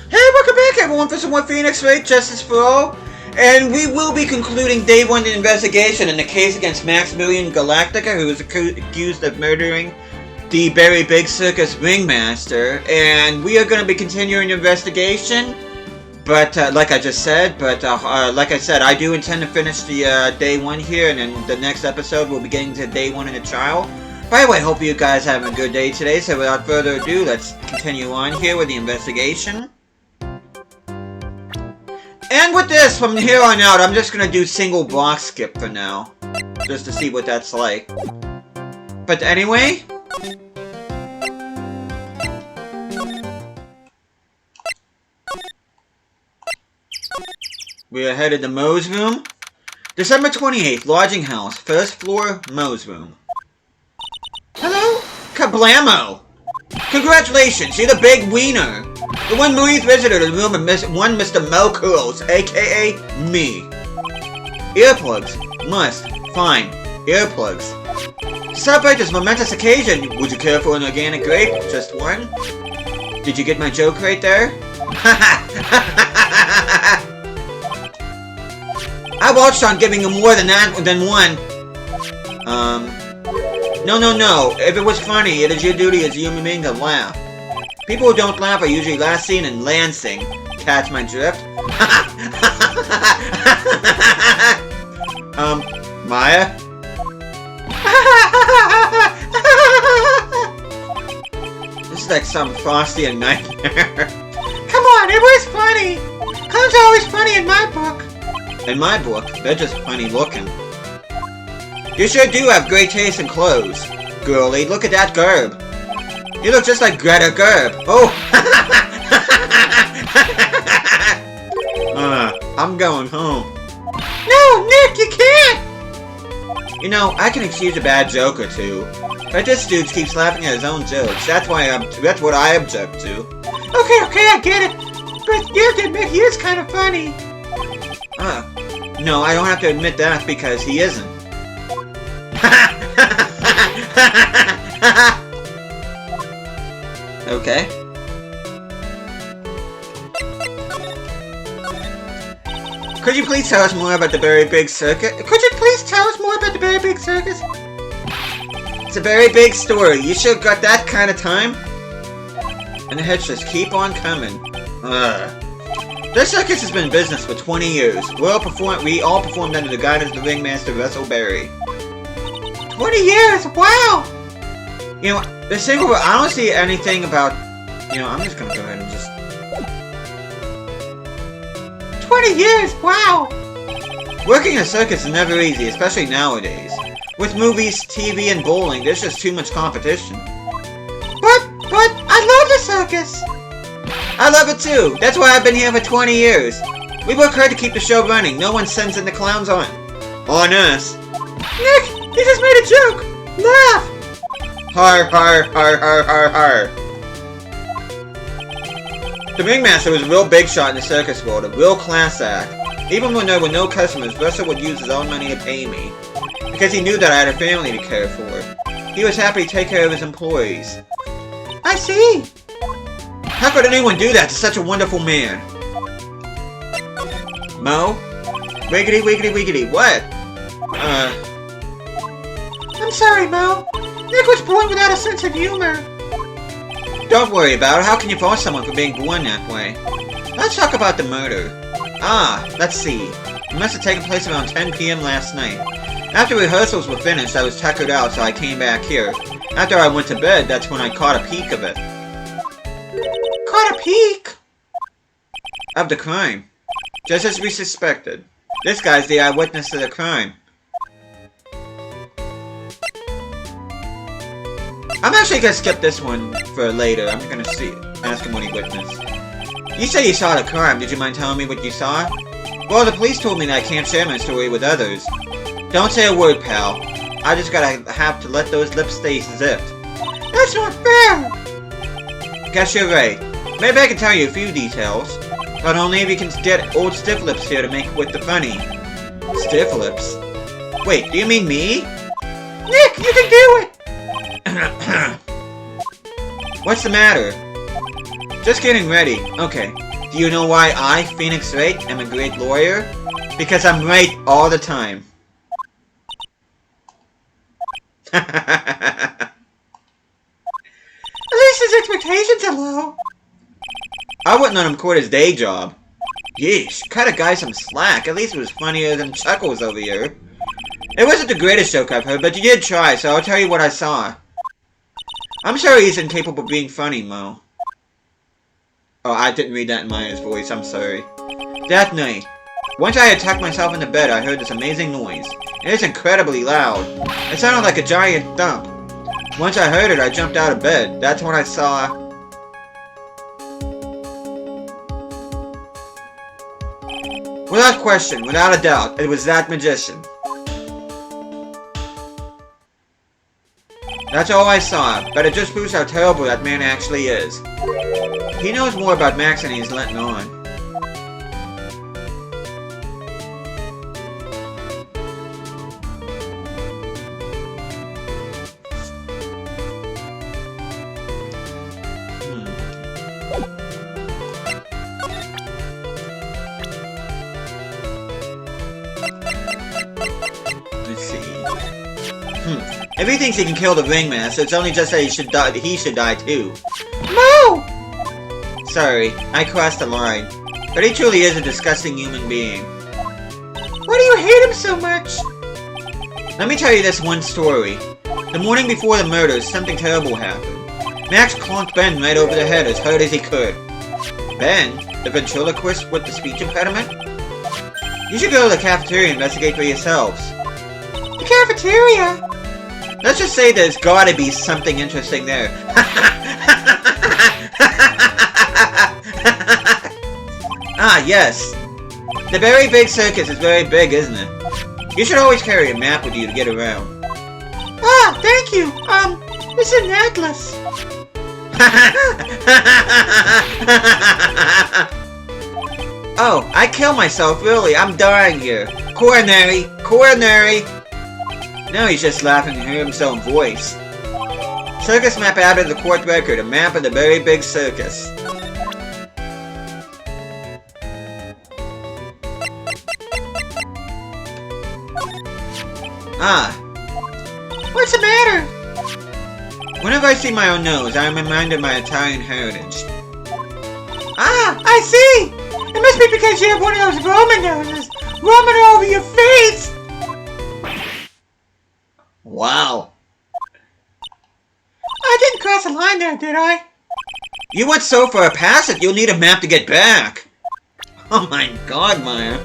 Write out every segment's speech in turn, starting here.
Hey, welcome back everyone for some more Phoenix Wright Justice for All. And we will be concluding Day 1 investigation in the case against Maximilian Galactica, who is accused of murdering the Very Big Circus ringmaster. And we are going to be continuing the investigation. But, like I just said, like I said, I do intend to finish the Day 1 here. And in the next episode, we'll be getting to Day 1 in the trial. By the way, hope you guys are having a good day today. So without further ado, let's continue on here with the investigation. And with this, from here on out, I'm just gonna do single block skip for now. Just to see what that's like. But anyway... we are headed to Moe's room. December 28th, lodging house, first floor, Moe's room. Hello? Kablamo! Congratulations, you're the big wiener! The one Marie's visitor to the room of one Mr. Mel Curls, aka me. Earplugs. Must. Fine. Earplugs. To celebrate this momentous occasion, would you care for an organic grape? Just one? Did you get my joke right there? I watched on giving you more than one. No. If it was funny, it is your duty as a human being to laugh. People who don't laugh are usually last seen in Lansing. Catch my drift? Maya? This is like some Frosty nightmare. Come on, it was funny! Clowns are always funny in my book. In my book, they're just funny looking. You sure do have great taste in clothes. Girlie, look at that gerb. You look just like Greta Gerb. Oh! I'm going home. No, Nick, you can't! You know, I can excuse a bad joke or two. But this dude keeps laughing at his own jokes. That's what I object to. Okay, I get it. But you have to admit he is kind of funny. No, I don't have to admit that because he isn't. Okay. Could you please tell us more about the Very Big Circus? It's a very big story. You sure got that kind of time? And the heads just keep on coming. This circus has been in business for 20 years. We all performed under the guidance of the ringmaster Russell Berry. 20 years! Wow! You know, the single, I don't see anything about, you know, I'm just gonna go ahead and just... 20 years! Wow! Working in a circus is never easy, especially nowadays. With movies, TV, and bowling, there's just too much competition. But, I love the circus! I love it too! That's why I've been here for 20 years. We work hard to keep the show running. No one sends in the clowns on us. Nick! He just made a joke! Laugh! Har. The ringmaster was a real big shot in the circus world, a real class act. Even when there were no customers, Russell would use his own money to pay me. Because he knew that I had a family to care for. He was happy to take care of his employees. I see! How could anyone do that to such a wonderful man? Mo? Wiggity, what? I'm sorry, Mo. Nick was born without a sense of humor. Don't worry about it. How can you fault someone for being born that way? Let's talk about the murder. Let's see. It must have taken place around 10 p.m. last night. After rehearsals were finished, I was tuckered out, so I came back here. After I went to bed, that's when I caught a peek of it. Caught a peek? Of the crime. Just as we suspected. This guy's the eyewitness to the crime. I'm actually gonna skip this one for later. I'm gonna ask him what he witnessed. You said you saw the crime. Did you mind telling me what you saw? Well, the police told me that I can't share my story with others. Don't say a word, pal. I just have to let those lips stay zipped. That's not fair! Guess you're right. Maybe I can tell you a few details. But only if you can get old Stiff Lips here to make with the funny. Stiff Lips? Wait, do you mean me? Nick, you can do it! What's the matter? Just getting ready. Okay. Do you know why I, Phoenix Wright, am a great lawyer? Because I'm right all the time. At least his expectations are low. I wouldn't let him quit his day job. Yeesh, cut a guy some slack. At least it was funnier than Chuckles over here. It wasn't the greatest joke I've heard, but you did try, so I'll tell you what I saw. I'm sure he's incapable of being funny, Mo. Oh, I didn't read that in Maya's voice, I'm sorry. That night, once I had tucked myself into bed, I heard this amazing noise. It is incredibly loud. It sounded like a giant thump. Once I heard it, I jumped out of bed. That's when I saw... Without question, without a doubt, it was that magician. That's all I saw, but it just proves how terrible that man actually is. He knows more about Max than he's letting on. If he thinks he can kill the ringmaster, it's only just that he should die too. No! Sorry, I crossed the line. But he truly is a disgusting human being. Why do you hate him so much? Let me tell you this one story. The morning before the murders, something terrible happened. Max clonked Ben right over the head as hard as he could. Ben? The ventriloquist with the speech impediment? You should go to the cafeteria and investigate for yourselves. The cafeteria? Let's just say there's gotta be something interesting there. Ah, yes. The very big circus is very big, isn't it? You should always carry a map with you to get around. Ah, thank you. It's a necklace. Oh, I kill myself, really. I'm dying here. Coronary! Coronary! Now he's just laughing to hear his own voice. Circus map added to the court record, a map of the very big circus. Ah. What's the matter? Whenever I see my own nose, I am reminded of my Italian heritage. Ah, I see! It must be because you have one of those Roman noses! Roman over your face! Wow. I didn't cross a line there, did I? You went so far past it, you'll need a map to get back. Oh my god, Maya.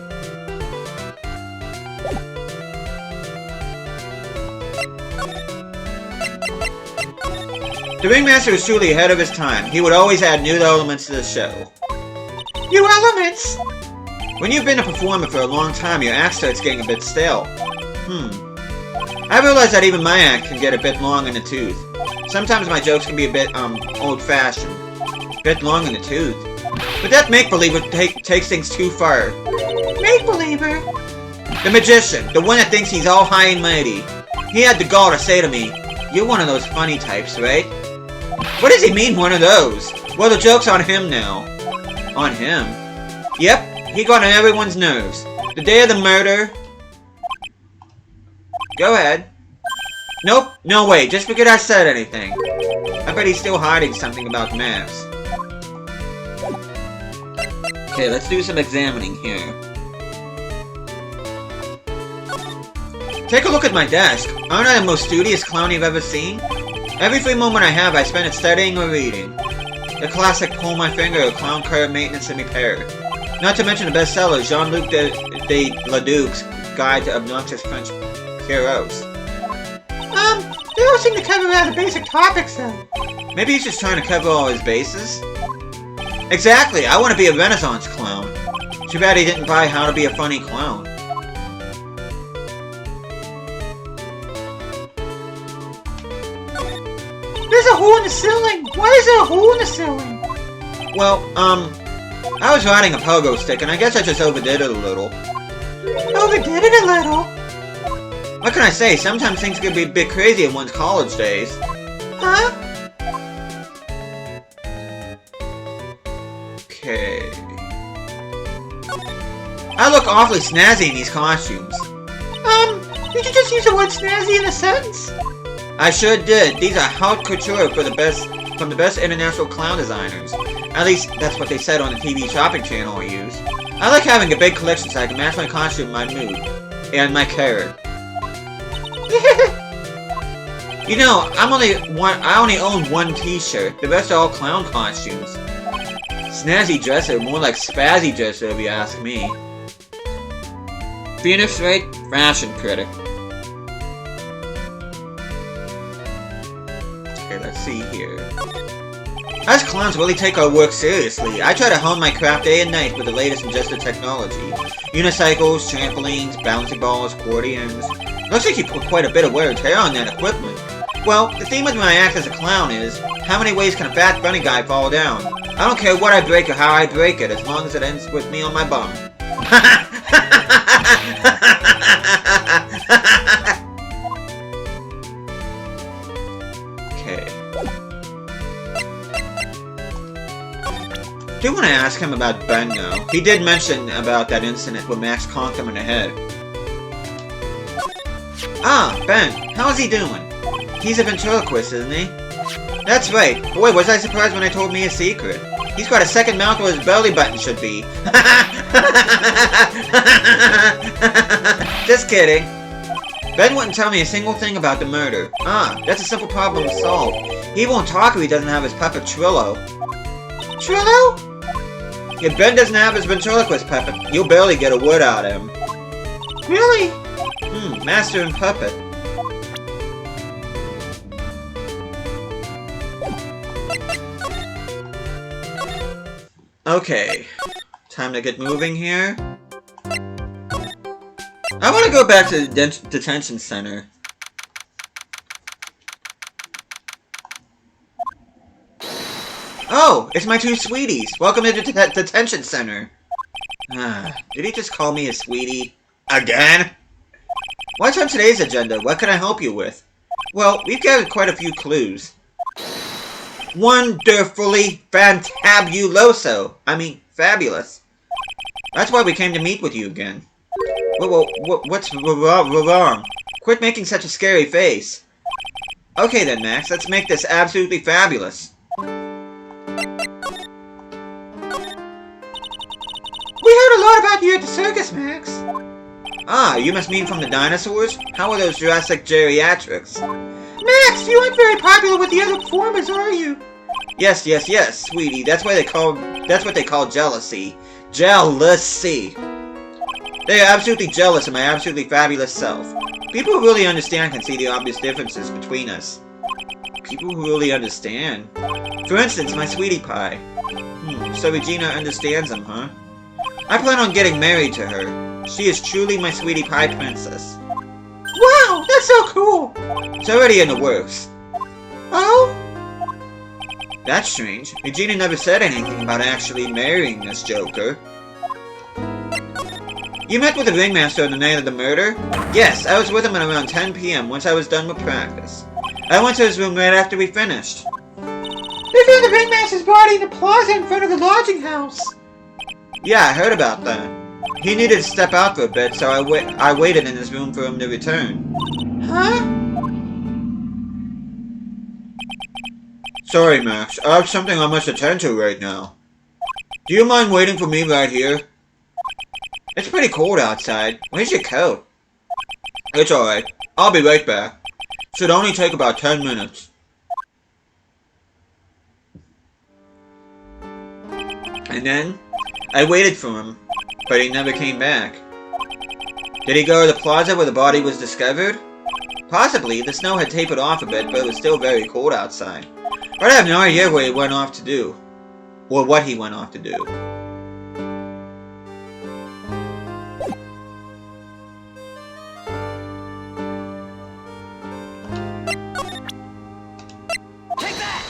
The ringmaster was truly ahead of his time. He would always add new elements to the show. New elements? When you've been a performer for a long time, your act starts getting a bit stale. I realize that even my act can get a bit long in the tooth. Sometimes my jokes can be a bit, old-fashioned. Bit long in the tooth. But that make-believer takes things too far. Make-believer? The magician, the one that thinks he's all high and mighty. He had the gall to say to me, "You're one of those funny types, right?" What does he mean, one of those? Well, the joke's on him now. On him? Yep, he got on everyone's nerves. The day of the murder... Go ahead. Nope, no way, just because I said anything. I bet he's still hiding something about maps. Okay, let's do some examining here. Take a look at my desk. Aren't I the most studious clown you've ever seen? Every free moment I have, I spend it studying or reading. The classic Pull My Finger, Clown Car Maintenance and Repair. Not to mention the bestseller, Jean-Luc de Leduc's Guide to Obnoxious French Heroes. They don't seem to cover all the basic topics, though. Maybe he's just trying to cover all his bases? Exactly, I want to be a Renaissance clown. Too bad he didn't buy How to Be a Funny Clown. There's a hole in the ceiling! Why is there a hole in the ceiling? Well, I was riding a pogo stick, and I guess I just overdid it a little. Overdid it a little? What can I say? Sometimes things can be a bit crazy in one's college days. Huh? Okay. I look awfully snazzy in these costumes. Did you just use the word snazzy in a sentence? I sure did. These are haute couture from the best international clown designers. At least, that's what they said on the TV shopping channel I use. I like having a big collection so I can match my costume with my mood. And my character. You know, I only own one t-shirt. The rest are all clown costumes. Snazzy dresser, more like spazzy dresser if you ask me. Phoenix Wright, fashion critic. Okay, let's see here. Us clowns really take our work seriously. I try to hone my craft day and night with the latest in gesture technology. Unicycles, trampolines, bouncy balls, accordions. Looks like you put quite a bit of wear and tear on that equipment. Well, the theme of my act as a clown is, how many ways can a fat funny guy fall down? I don't care what I break or how I break it, as long as it ends with me on my bum. Okay. I do want to ask him about Ben, though. He did mention about that incident where Max conked him in the head. Ah, Ben. How's he doing? He's a ventriloquist, isn't he? That's right. Boy, was I surprised when they told me a secret. He's got a second mouth where his belly button should be. Just kidding. Ben wouldn't tell me a single thing about the murder. Ah, that's a simple problem to solve. He won't talk if he doesn't have his puppet Trillo. Trillo? If Ben doesn't have his ventriloquist puppet, you'll barely get a word out of him. Really? Master and puppet. Okay, time to get moving here. I want to go back to the detention center. Oh, it's my two sweeties. Welcome to the detention center. Did he just call me a sweetie? Again? What's on today's agenda? What can I help you with? Well, we've gathered quite a few clues. Wonderfully fantabuloso. I mean, fabulous. That's why we came to meet with you again. What's wrong? Quit making such a scary face. Okay then, Max, let's make this absolutely fabulous. We heard a lot about you at the circus, Max. Ah, you must mean from the dinosaurs? How are those Jurassic geriatrics? Max, you aren't very popular with the other performers, are you? Yes, sweetie. That's what they call jealousy. Jealousy. They are absolutely jealous of my absolutely fabulous self. People who really understand can see the obvious differences between us. People who really understand. For instance, my sweetie pie. So Regina understands him, huh? I plan on getting married to her. She is truly my sweetie pie princess. Wow, that's so cool! It's already in the works. Oh? That's strange. Regina never said anything about actually marrying this Joker. You met with the ringmaster on the night of the murder? Yes, I was with him at around 10 p.m. once I was done with practice. I went to his room right after we finished. They found the ringmaster's body in the plaza in front of the lodging house. Yeah, I heard about that. He needed to step out for a bit, so I waited in his room for him to return. Huh? Sorry, Max. I have something I must attend to right now. Do you mind waiting for me right here? It's pretty cold outside. Where's your coat? It's alright. I'll be right back. Should only take about 10 minutes. And then, I waited for him, but he never came back. Did he go to the plaza where the body was discovered? Possibly. The snow had tapered off a bit, but it was still very cold outside. But I have no idea what he went off to do. Or what he went off to do. Take that!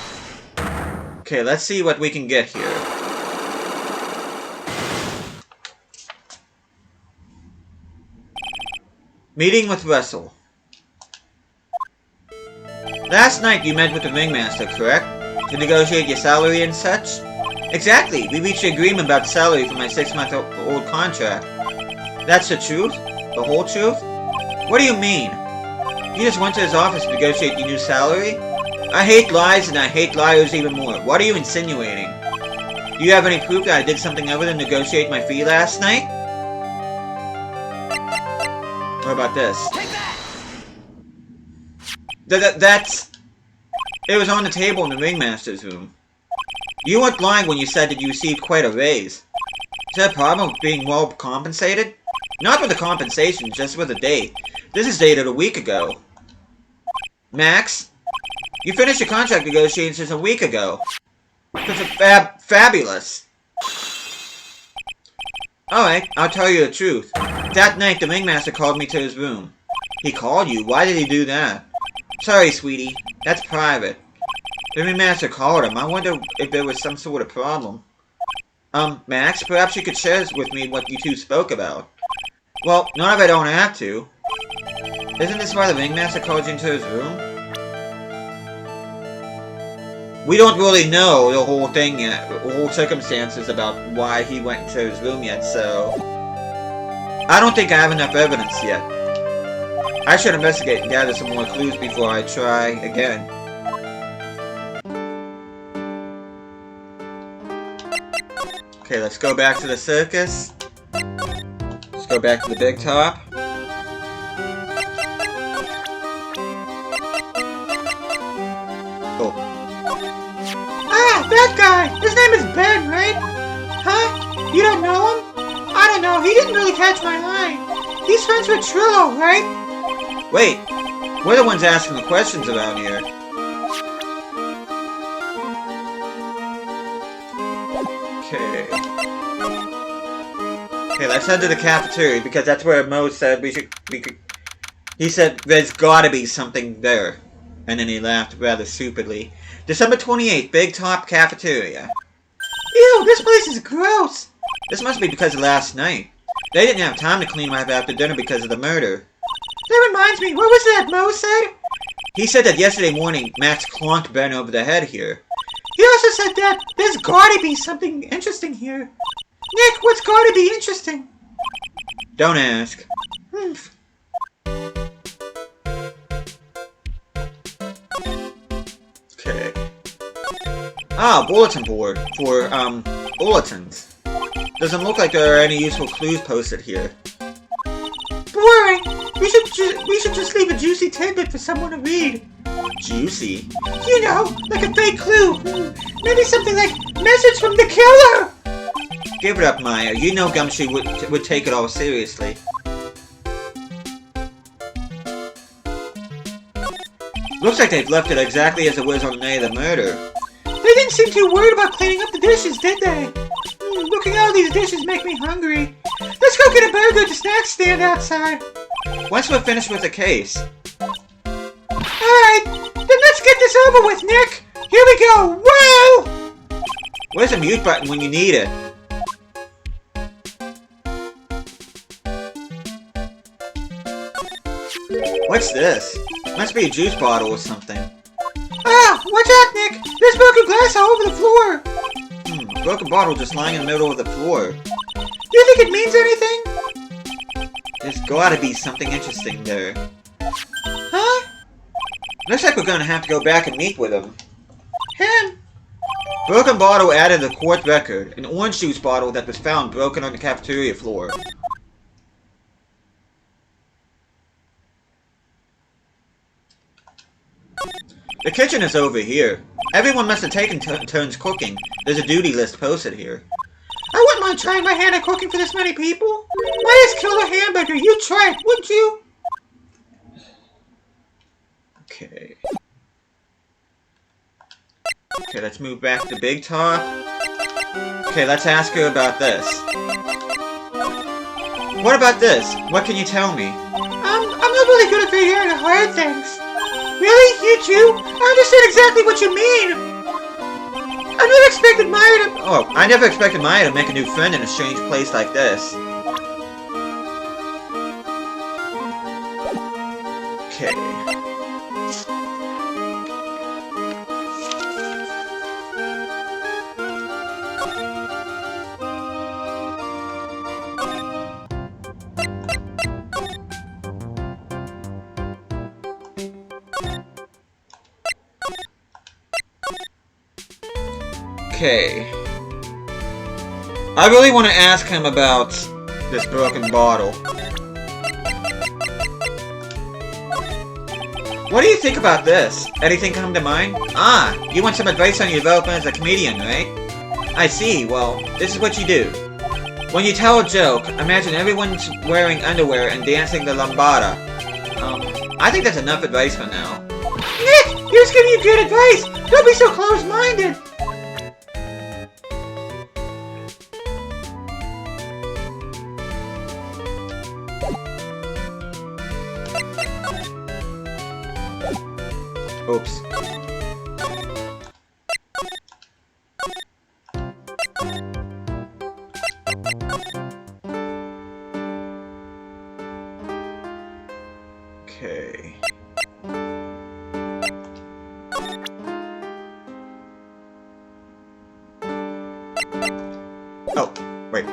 Okay, let's see what we can get here. Meeting with Russell. Last night you met with the ringmaster, correct? To negotiate your salary and such? Exactly. We reached an agreement about salary for my 6-month-old contract. That's the truth? The whole truth? What do you mean? You just went to his office to negotiate your new salary? I hate lies and I hate liars even more. What are you insinuating? Do you have any proof that I did something other than negotiate my fee last night? What about this? That's... It was on the table in the ringmaster's room. You weren't lying when you said that you received quite a raise. Is that a problem with being well compensated? Not with the compensation, just with the date. This is dated a week ago. Max? You finished your contract negotiations a week ago. It's fabulous. Alright, I'll tell you the truth. That night, the ringmaster called me to his room. He called you? Why did he do that? Sorry, sweetie. That's private. The ringmaster called him. I wonder if there was some sort of problem. Max, perhaps you could share with me what you two spoke about. Well, not if I don't have to. Isn't this why the ringmaster called you into his room? We don't really know the whole thing yet, the whole circumstances about why he went into his room yet, so... I don't think I have enough evidence yet. I should investigate and gather some more clues before I try again. Okay, let's go back to the circus. Let's go back to the big top. Oh. Ah, that guy! His name is Ben, right? Huh? You don't know him? I don't know, he didn't really catch my eye. He's friends with Trillo, right? Wait, we're the ones asking the questions around here. Okay. Okay, let's head to the cafeteria because that's where Mo said we could. He said there's gotta be something there. And then he laughed rather stupidly. December 28th, Big Top Cafeteria. Ew, this place is gross! This must be because of last night. They didn't have time to clean up after dinner because of the murder. That reminds me, what was that Mo said? He said that yesterday morning, Max clonked Ben over the head here. He also said that there's gotta be something interesting here. Nick, what's gotta be interesting? Don't ask. Okay. Ah, bulletin board for, bulletins. Doesn't look like there are any useful clues posted here. Boring! We should just leave a juicy tidbit for someone to read. Juicy? You know, like a fake clue. Maybe something like, message from the killer! Give it up, Maya. You know Gumshoe would take it all seriously. Looks like they've left it exactly as it was on the night of the murder. They didn't seem too worried about cleaning up the dishes, did they? Looking at all these dishes make me hungry. Let's go get a burger at the snack stand outside. Once we're finished with the case. Alright, then let's get this over with, Nick. Here we go. Whoa! Where's the mute button when you need it? What's this? Must be a juice bottle or something. Ah, watch out, Nick. There's broken glass all over the floor. A broken bottle just lying in the middle of the floor. Do you think it means anything? There's gotta be something interesting there. Huh? Looks like we're gonna have to go back and meet with him. Him? Broken bottle added a court record. An orange juice bottle that was found broken on the cafeteria floor. The kitchen is over here. Everyone must have taken turns cooking. There's a duty list posted here. I wouldn't mind trying my hand at cooking for this many people. Why just kill a hamburger? You'd try it, wouldn't you? Okay. Okay, let's move back to Big Top. Okay, let's ask her about this. What about this? What can you tell me? I'm not really good at figuring out hard things. Really? You too? I understand exactly what you mean. I never expected Maya to... Oh, I never expected Maya to make a new friend in a strange place like this. Okay. Okay. I really want to ask him about this broken bottle. What do you think about this? Anything come to mind? Ah, you want some advice on your development as a comedian, right? I see. Well, this is what you do. When you tell a joke, imagine everyone's wearing underwear and dancing the lambada. I think that's enough advice for now. Nick, he was giving you good advice. Don't be so close-minded. Oops. Okay. Oh, wait.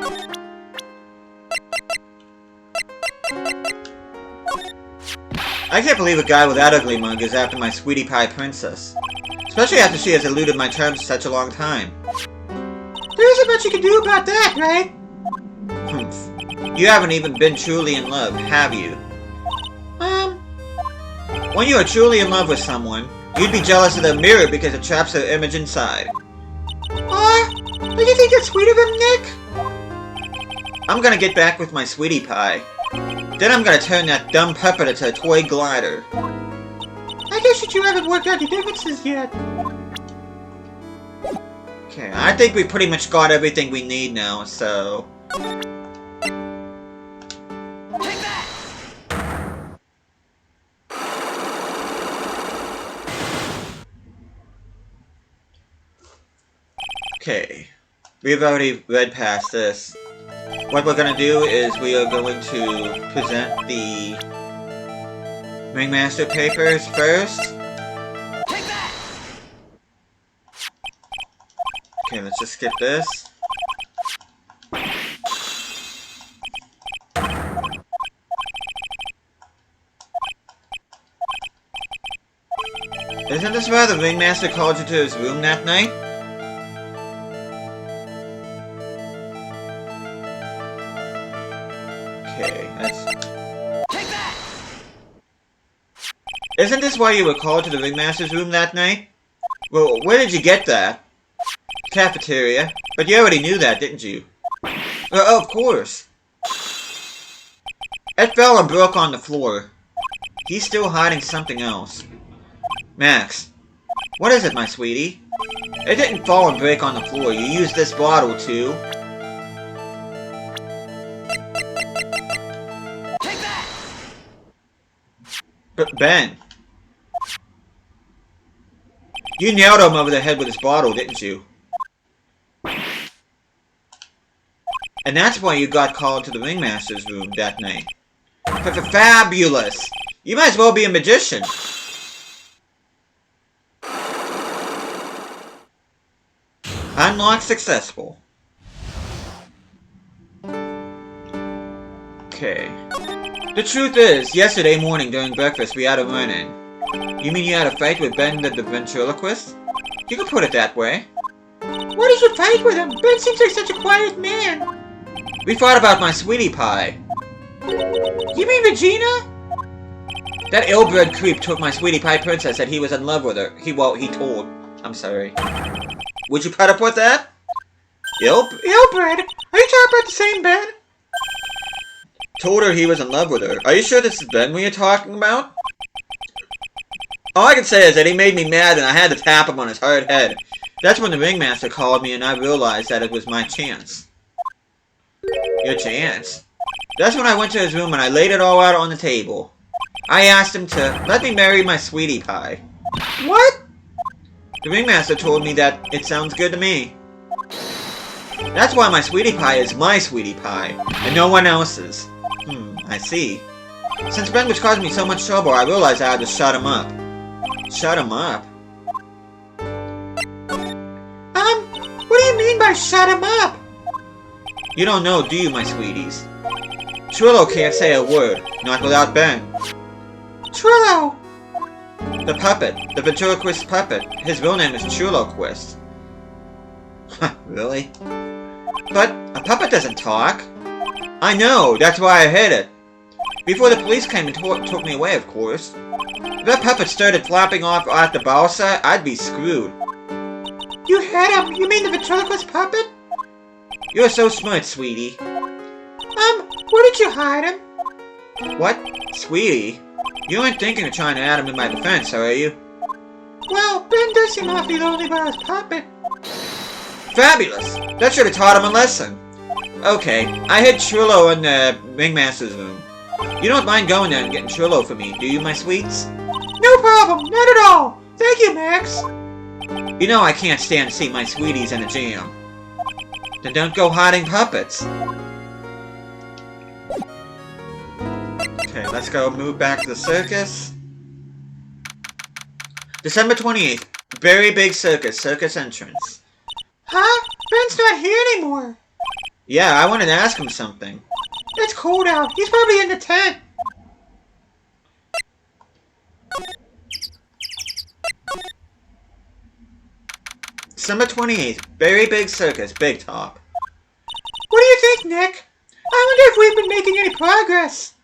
I can't believe a guy with that ugly mug is after my sweetie pie princess. Especially after she has eluded my charms such a long time. There isn't much you can do about that, right? Humph. You haven't even been truly in love, have you? When you are truly in love with someone, you'd be jealous of their mirror because it traps their image inside. Did you think that's sweet of him, Nick? I'm gonna get back with my sweetie pie. Then I'm gonna turn that dumb puppet into a toy glider. I guess you two haven't worked out the differences yet. Okay, I think we pretty much got everything we need now, so... Take that! Okay. We've already read past this. What we're gonna do is we are going to present the Ringmaster papers first. Take that! Okay, let's just skip this. Isn't this why the Ringmaster called you to his room that night? Okay, that's... Take that! Isn't this why you were called to the Ringmaster's room that night? Well, where did you get that? Cafeteria. But you already knew that, didn't you? Of course. It fell and broke on the floor. He's still hiding something else. Max. What is it, my sweetie? It didn't fall and break on the floor. You used this bottle to... Take that! But Ben... You nailed him over the head with this bottle, didn't you? And that's why you got called to the Ringmaster's room that night. Fabulous! You might as well be a magician. Unlock successful. Okay. The truth is, yesterday morning during breakfast we had a run-in. You mean you had a fight with Ben the ventriloquist? You can put it that way. Why did you fight with him? Ben seems like such a quiet man. We fought about my sweetie pie. You mean Regina? That ill-bred creep took my sweetie pie princess and he was in love with her. He told. I'm sorry. Would you put up with that? Ill-bred? Are you talking about the same Ben? Told her he was in love with her. Are you sure this is Ben we are talking about? All I can say is that he made me mad and I had to tap him on his hard head. That's when the Ringmaster called me and I realized that it was my chance. Your chance? That's when I went to his room and I laid it all out on the table. I asked him to let me marry my sweetie pie. What? The Ringmaster told me that it sounds good to me. That's why my sweetie pie is my sweetie pie, and no one else's. I see. Since Ben was causing me so much trouble, I realized I had to shut him up. Shut him up? What do you mean by shut him up? You don't know, do you, my sweeties? Trillo can't say a word, not without Ben. Trillo! The puppet, the ventriloquist puppet. His real name is Triloquist. Really? But a puppet doesn't talk. I know, that's why I hid it. Before the police came and took me away, of course. If that puppet started flopping off at the balsa, I'd be screwed. You hid him? You mean the ventriloquist puppet? You're so smart, sweetie. Where did you hide him? What? Sweetie? You aren't thinking of trying to add him to my defense, are you? Well, Ben does seem awfully lonely by his puppet. Fabulous! That should have taught him a lesson. Okay, I hid Trillo in the Ringmaster's room. You don't mind going there and getting Trillo for me, do you, my sweets? No problem, not at all. Thank you, Max. You know I can't stand to see my sweeties in a jam. Then don't go hiding puppets. Okay, let's go move back to the circus. December 28th. Very big circus entrance. Huh? Ben's not here anymore. Yeah, I wanted to ask him something. It's cold out. He's probably in the tent. December 28th. Very big circus, Big Top. What do you think, Nick? I wonder if we've been making any progress.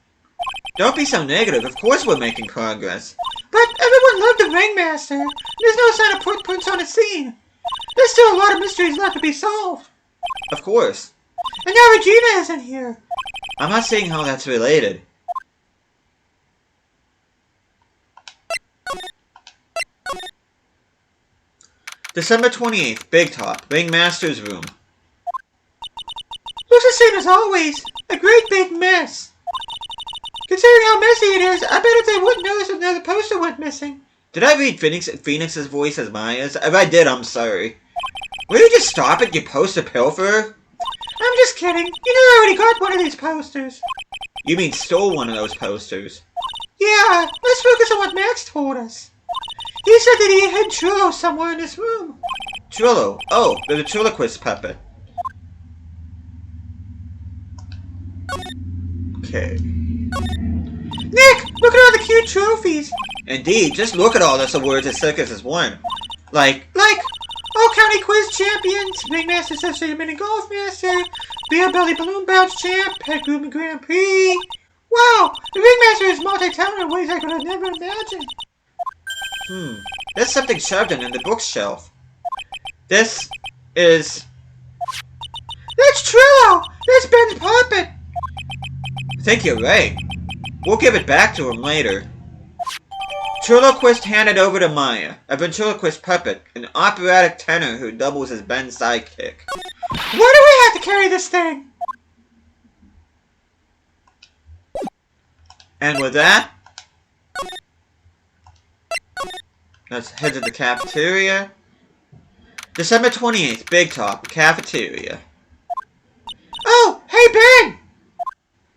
Don't be so negative. Of course we're making progress. But everyone loved the Ringmaster. There's no sign of footprints on the scene. There's still a lot of mysteries left to be solved. Of course. And now Regina isn't here. I'm not seeing how that's related. December 28th, Big Top, Ringmaster's room. Looks the same as always. A great big mess. Considering how messy it is, I bet if they wouldn't notice if another poster went missing. Did I read Phoenix's voice as Maya's? If I did, I'm sorry. Will you just stop it, you poster pilferer? I'm just kidding. You know I already got one of these posters. You mean stole one of those posters? Yeah, let's focus on what Max told us. He said that he hid Trillo somewhere in this room. Trillo? Oh, the ventriloquist puppet. Okay. Nick, look at all the cute trophies. Indeed, just look at all this awards the circus has won. Like, All County Quiz Champions, Ringmaster Associated Mini Golf Master, Beer Belly Balloon Bounce Champ, Pet Grooming Grand Prix. Wow, the Ringmaster is multi-talented in ways I could have never imagined. There's something shoved in the bookshelf. This is... That's Trillo! That's Ben's puppet! I think you're right. We'll give it back to him later. Triloquist handed over to Maya, a ventriloquist puppet, an operatic tenor who doubles as Ben's sidekick. Why do we have to carry this thing? And with that, let's head to the cafeteria. December 28th, Big Top, cafeteria. Oh, hey Ben!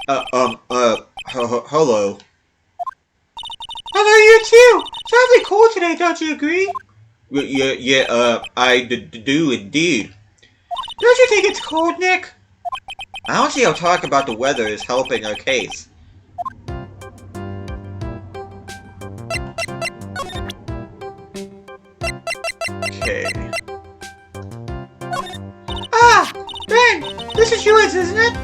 Hello. Hello, you too! It's awfully cold today, don't you agree? Yeah, I do indeed. Don't you think it's cold, Nick? I don't see how talk about the weather is helping our case. Okay. Ah, Ben, this is yours, isn't it?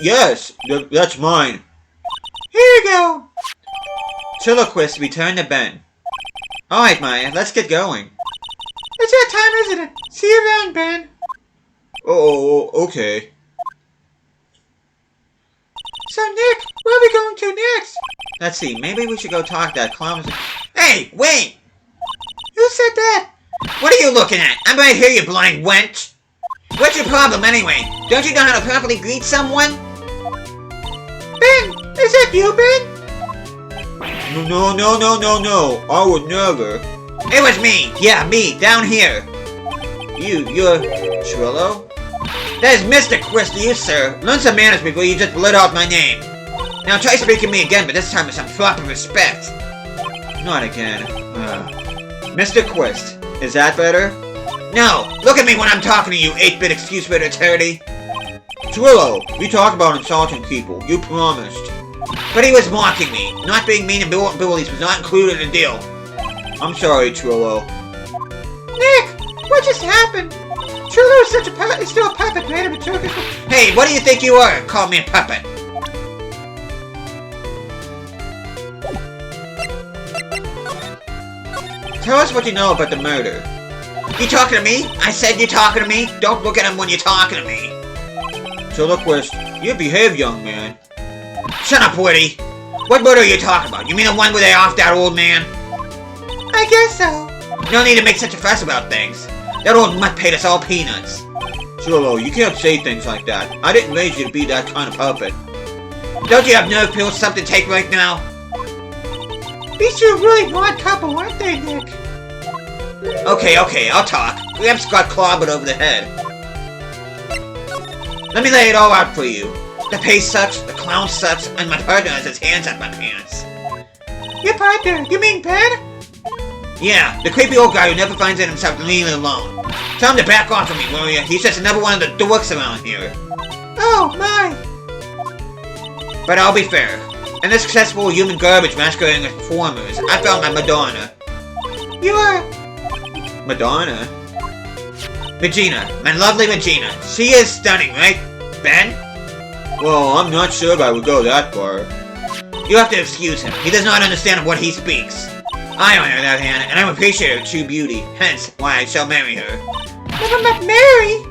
Yes, that's mine. Here you go. Triloquist, return to Ben. Alright, Maya, let's get going. It's that time, isn't it? See you around, Ben. Oh, okay. So, Nick, where are we going to next? Let's see, maybe we should go talk to that clown. Hey, wait! Who said that? What are you looking at? I'm right here, you blind wench! What's your problem, anyway? Don't you know how to properly greet someone? Ben, is that you, Ben? No, I would never. It was me! Yeah, me, down here. You're Trillo? That is Mr. Quist to you, sir. Learn some manners before you just blurt out my name. Now try speaking to me again, but this time with some proper respect. Not again. Mr. Quist, is that better? No! Look at me when I'm talking to you, 8-bit excuse for eternity! Trillo, we talked about insulting people. You promised. But he was mocking me. Not being mean and bullies was not included in the deal. I'm sorry, Trillo. Nick, what just happened? Churlo's such a puppet. He's still a puppet, man. But Churlo's... Hey, what do you think you are? Call me a puppet. Tell us what you know about the murder. You talking to me? I said you talking to me? Don't look at him when you're talking to me. Churloquist, you behave, young man. Shut up, Woody. What murder are you talking about? You mean the one where they offed that old man? I guess so. No need to make such a fuss about things. That old mutt paid us all peanuts. Churlo, you can't say things like that. I didn't raise you to be that kind of puppet. Don't you have nerve pills, something to take right now? These two are really an odd couple, aren't they, Nick? Okay, I'll talk. Gramps got clobbered over the head. Let me lay it all out for you. The pay sucks, the clown sucks, and my partner has his hands up my pants. Your partner? You mean Ben? Yeah, the creepy old guy who never finds it himself leaving alone. Tell him to back off from me, will ya? He's just another one of the dorks around here. Oh, my. But I'll be fair. In this successful human garbage masquerading as performers, I found my Madonna. You are... Madonna? Regina. My lovely Regina. She is stunning, right, Ben? Well, I'm not sure if I would go that far. You have to excuse him. He does not understand what he speaks. I, on the other hand, and I appreciate her true beauty, hence why I shall marry her. But I'm not Mary!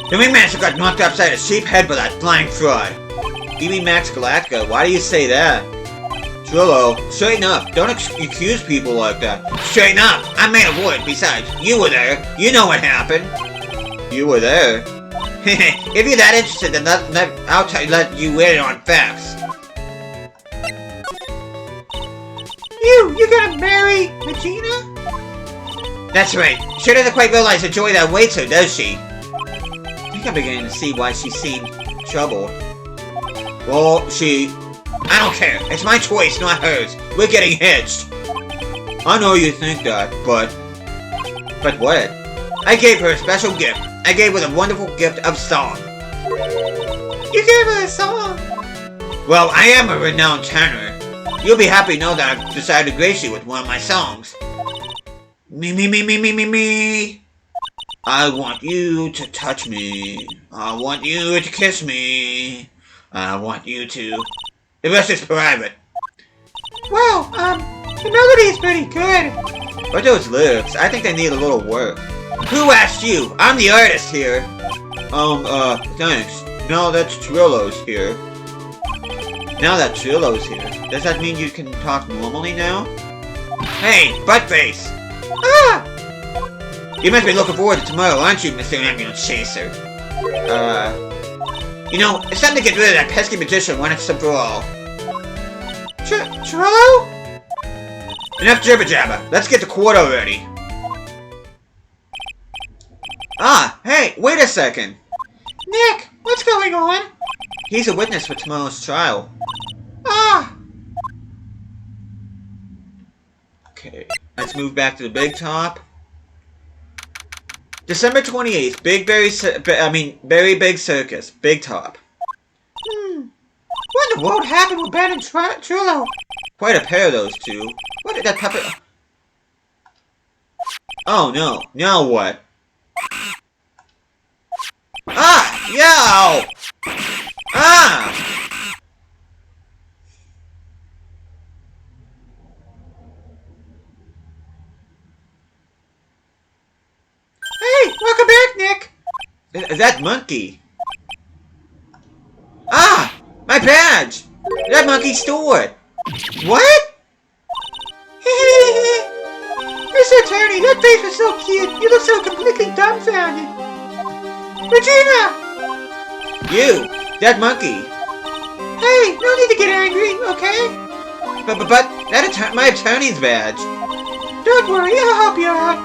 The ringmaster got knocked upside his sheep head by that flying fraud. You mean Max Galactica? Why do you say that? Trillo, straighten up. Don't accuse people like that. Straighten up! I'm made of wood. Besides, you were there. You know what happened. You were there? If you're that interested, then I'll let you in on facts. You're gonna marry Regina? That's right. She doesn't quite realize the joy that awaits her, does she? I think I'm beginning to see why she seemed troubled. Well, I don't care. It's my choice, not hers. We're getting hitched. I know you think that, but what? I gave her a special gift. I gave her the wonderful gift of song. You gave her a song? Well, I am a renowned tenor. You'll be happy to know that I've decided to grace you with one of my songs. Me. I want you to touch me. I want you to kiss me. I want you to... The rest is private. Well, the melody is pretty good. But those lyrics, I think they need a little work. Who asked you? I'm the artist here. Thanks. Now that Trillo's here. Does that mean you can talk normally now? Hey, buttface! Ah! You must be looking forward to tomorrow, aren't you, Mr. Ambulance Chaser? You know, it's time to get rid of that pesky magician once and for all. Trillo? Enough jibber jabber. Let's get the quarter ready. Ah, hey, wait a second. Nick, what's going on? He's a witness for tomorrow's trial. Ah! Okay, let's move back to the big top. December 28th, Very Big Circus, Big Top. What in the world happened with Ben and Trillo? Quite a pair of those two. What did that puppet... Oh no, now what? Ah! Yow! Ah! Hey, welcome back, Nick. That monkey. Ah! My badge! That monkey stole it. What? Mr. Attorney, that face was so cute. You look so completely dumbfounded. Regina! You! That monkey! Hey, no need to get angry, okay? But my attorney's badge. Don't worry, I'll help you out.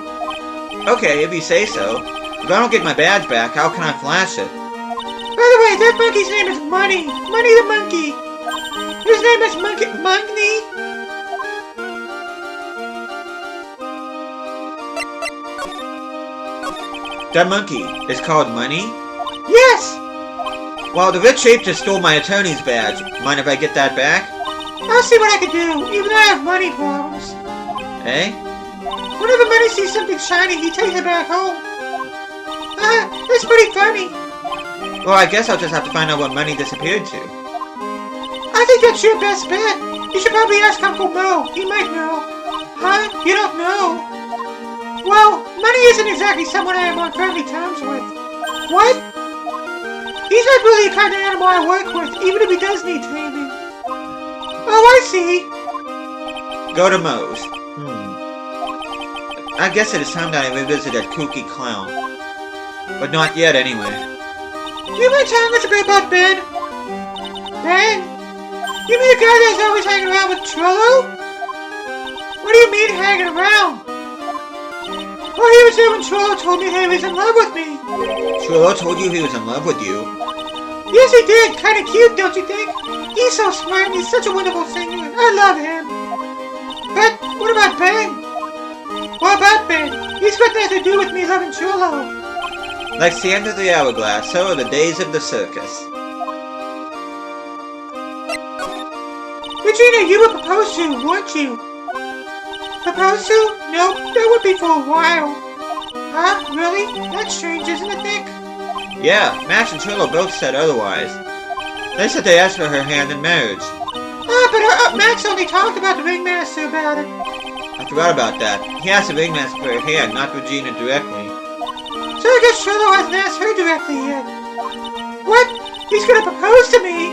Okay, if you say so. If I don't get my badge back, how can I flash it? By the way, that monkey's name is Money. Money the monkey. His name is Monkey. That monkey is called Money? Yes! Well, the rich ape just stole my attorney's badge. Mind if I get that back? I'll see what I can do, even though I have money problems. Eh? Whenever Money sees something shiny, he takes it back home. That's pretty funny. Well, I guess I'll just have to find out what Money disappeared to. I think that's your best bet. You should probably ask Uncle Mo. He might know. Huh? You don't know? Well, Money isn't exactly someone I am on friendly terms with. What? He's not really the kind of animal I work with, even if he does need training. Oh, I see. Go to Moe's. I guess it is time that I revisit that kooky clown. But not yet, anyway. Do you mind telling us a bit about Ben? Ben? You mean the guy that's always hanging around with Trollo? What do you mean hanging around? Oh, he was there when Trollo told me he was in love with me. Trollo told you he was in love with you? Yes, he did. Kind of cute, don't you think? He's so smart and he's such a wonderful singer. I love him. But what about Ben? What about Ben? He's got nothing to do with me loving Trollo. Like the end of the hourglass, so are the days of the circus. Regina, you were proposed to, weren't you? Proposed to? Nope, that would be for a while. Huh? Really? That's strange, isn't it, Nick? Yeah, Max and Trillo both said otherwise. They said they asked for her hand in marriage. But Max only talked about the ringmaster about it. I forgot about that. He asked the ringmaster for her hand, not Regina directly. So I guess Trillo hasn't asked her directly yet. What? He's gonna propose to me?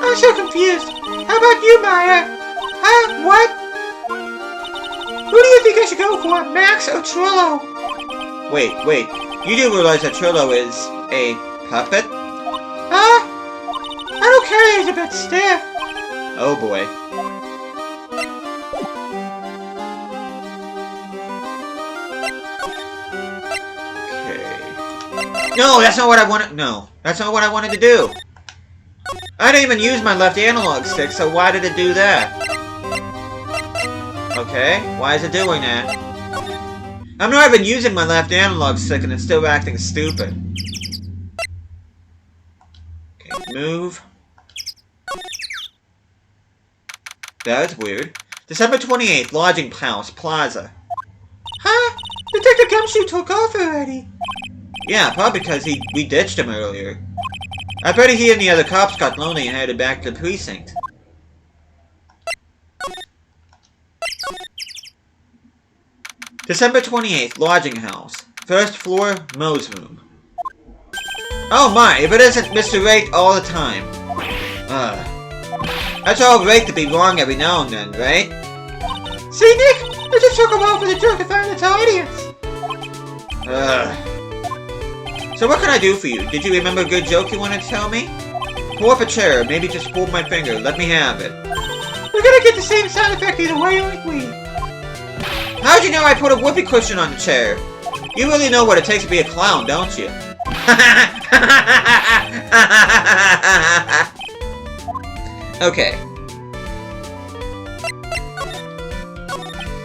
I'm so confused. How about you, Maya? Huh? What? Who do you think I should go for, Max or Trillo? Wait. You do realize that Trillo is a puppet? Huh? I don't care, he's a bit stiff. Oh boy. Okay. No, that's not what I wanted. No, that's not what I wanted to do. I didn't even use my left analog stick, so why did it do that? Okay, why is it doing that? I'm not even using my left analog stick and it's still acting stupid. Okay, move. That's weird. December 28th, Lodging House, Plaza. Huh? Detective Gumshoe took off already. Yeah, probably because we ditched him earlier. I bet he and the other cops got lonely and headed back to the precinct. December 28th, Lodging House. First floor, Moe's room. Oh my, if it isn't Mr. Wright all the time. That's all great to be wrong every now and then, right? See, Nick? It just took a while for the joke to find its audience. So what can I do for you? Did you remember a good joke you wanted to tell me? Pull up a chair, maybe just pull my finger, let me have it. We're gonna get the same sound effect either way, aren't we? How'd you know I put a whoopee cushion on the chair? You really know what it takes to be a clown, don't you? Okay.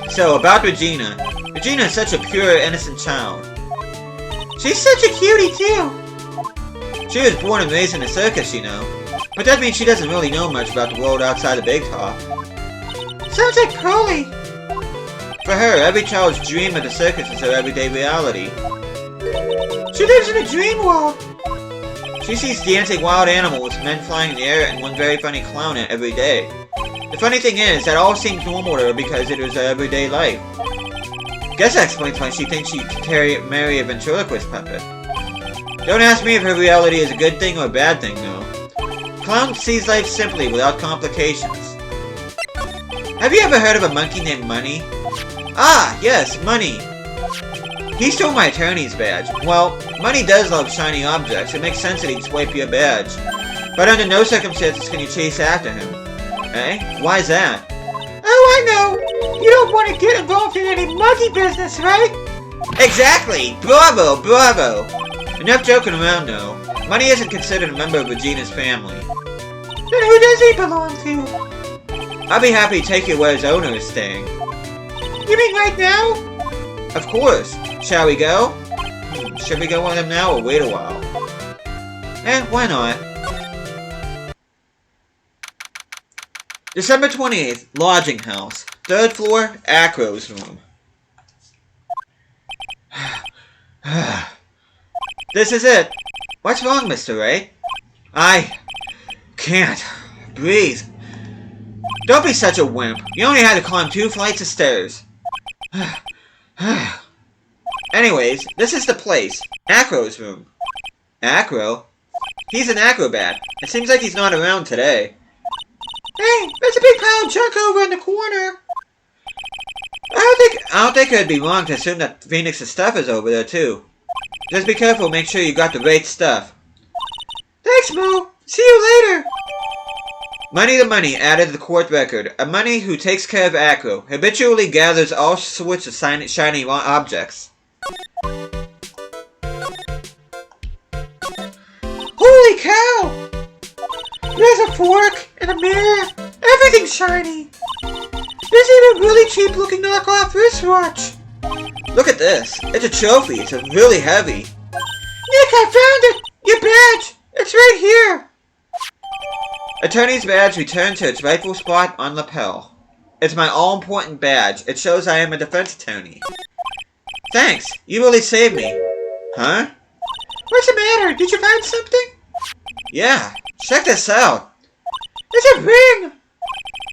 So, about Regina. Regina is such a pure, innocent child. She's such a cutie, too. She was born and raised in a circus, you know. But that means she doesn't really know much about the world outside the big top. Sounds like Curly. For her, every child's dream of the circus is her everyday reality. She lives in a dream world. She sees dancing wild animals, men flying in the air, and one very funny clown every day. The funny thing is, that all seems normal to her because it is her everyday life. Guess that explains why she thinks she can marry a ventriloquist puppet. Don't ask me if her reality is a good thing or a bad thing, though. Clown sees life simply, without complications. Have you ever heard of a monkey named Money? Ah, yes, Money. He stole my attorney's badge. Well, Money does love shiny objects. It makes sense that he'd swipe your badge. But under no circumstances can you chase after him. Eh? Why's that? Oh, I know! You don't want to get involved in any monkey business, right? Exactly! Bravo! Bravo! Enough joking around, though. Money isn't considered a member of Regina's family. Then who does he belong to? I'll be happy to take you where his owner is staying. You mean right now? Of course. Shall we go? Should we go with him now or wait a while? Why not? December 28th, lodging house. 3rd floor, Acro's room. This is it. What's wrong, Mr. Wright? I can't breathe. Don't be such a wimp. You only had to climb 2 flights of stairs. Anyways, this is the place. Acro's room. Acro? He's an acrobat. It seems like he's not around today. Hey, there's a big pile of junk over in the corner. I don't think it'd be wrong to assume that Phoenix's stuff is over there too. Just be careful, make sure you got the right stuff. Thanks, Mo. See you later. Money to Money added to the court record. A Money who takes care of Acro, habitually gathers all sorts of shiny objects. Holy cow! There's a fork and a mirror. Everything's shiny. There's even a really cheap looking knockoff wristwatch. Look at this. It's a trophy. It's really heavy. Nick, I found it! Your badge! It's right here! Attorney's badge returned to its rightful spot on lapel. It's my all-important badge. It shows I am a defense attorney. Thanks. You really saved me. Huh? What's the matter? Did you find something? Yeah. Check this out. It's a ring!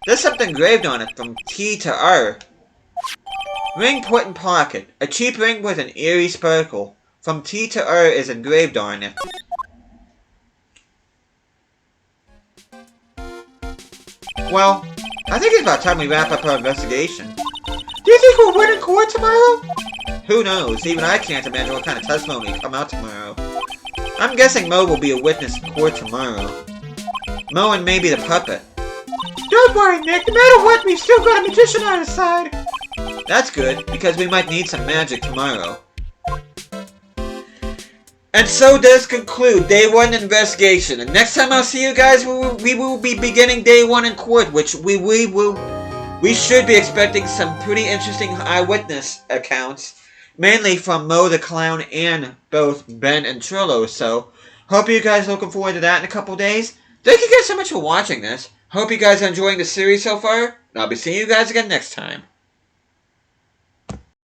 There's something engraved on it from T to R. Ring put in pocket. A cheap ring with an eerie sparkle. From T to R is engraved on it. Well, I think it's about time we wrap up our investigation. Do you think we'll win in court tomorrow? Who knows? Even I can't imagine what kind of testimony will come out tomorrow. I'm guessing Mo will be a witness in court tomorrow. Mo and maybe the puppet. Don't worry, Nick. No matter what, we've still got a magician on our side. That's good, because we might need some magic tomorrow. And so does conclude Day 1 investigation. And next time I'll see you guys, we will be beginning Day 1 in court, which we should be expecting some pretty interesting eyewitness accounts. Mainly from Mo the Clown and both Ben and Trillo. So, hope you guys are looking forward to that in a couple days. Thank you guys so much for watching this. Hope you guys are enjoying the series so far. And I'll be seeing you guys again next time.